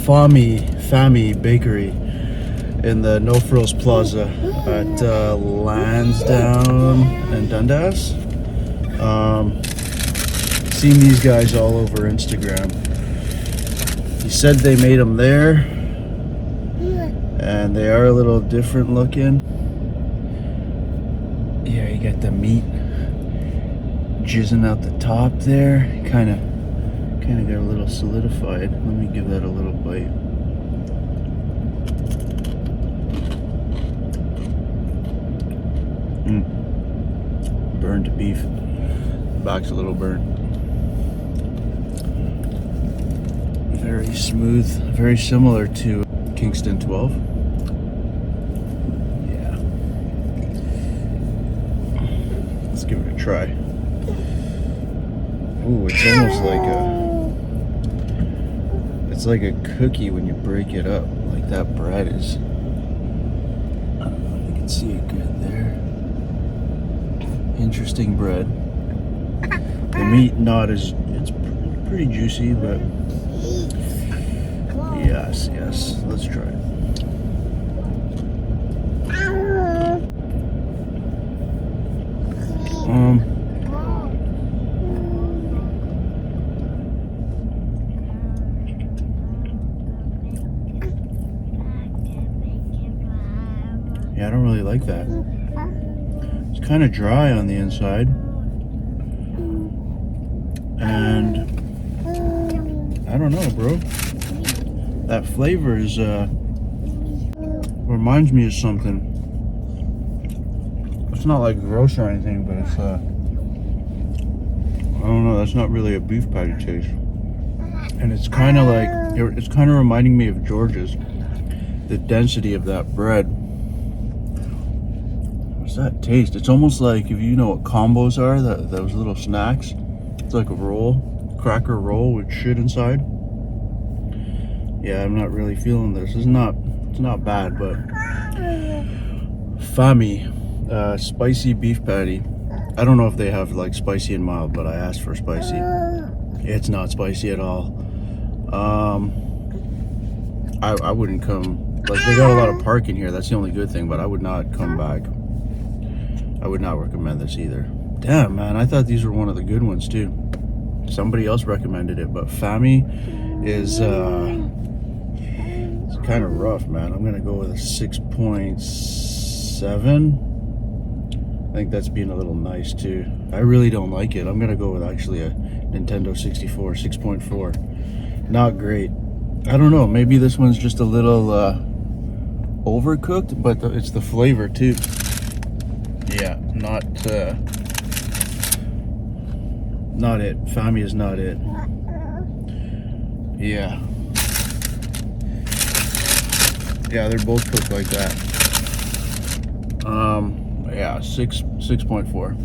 Fahmee Bakery in the No Frills Plaza at Lansdwone and Dundas. Seen these guys all over Instagram. He said they made them there, and they are a little different looking. Yeah, you got the meat jizzing out the top there. Kind of got a little solidified. Let me give that a little bite. Burned beef. The back's a little burnt. Very smooth, very similar to Kingston 12. Yeah. Let's give it a try. Ooh, it's almost like a cookie when you break it up. Like that bread is. I don't know if you can see it good there. Interesting bread. The meat it's pretty juicy, but yes, let's try it. Yeah, I don't really like that. It's kind of dry on the inside. And I don't know, bro. That flavor is reminds me of something. It's not like gross or anything, but it's I don't know, that's not really a beef patty taste. And it's kind of reminding me of George's. The density of that bread. What's that taste? It's almost like, if you know what combos are, those little snacks. It's like a roll, cracker roll with shit inside. Yeah, I'm not really feeling this. It's not bad, but Fahmee, spicy beef patty. I don't know if they have like spicy and mild, but I asked for spicy. It's not spicy at all. I wouldn't come. Like, they got a lot of parking here. That's the only good thing, but I would not come back. I would not recommend this either. Damn, man, I thought these were one of the good ones too. Somebody else recommended it, but Fahmee is it's kind of rough, man. I'm gonna go with a 6.7. I think that's being a little nice too. I really don't like it. I'm gonna go with actually a Nintendo 64, 6.4. Not great. I don't know, maybe this one's just a little overcooked, but it's the flavor too. Yeah, not it. Fahmee is not it. Yeah, they're both cooked like that. Yeah, 6.4.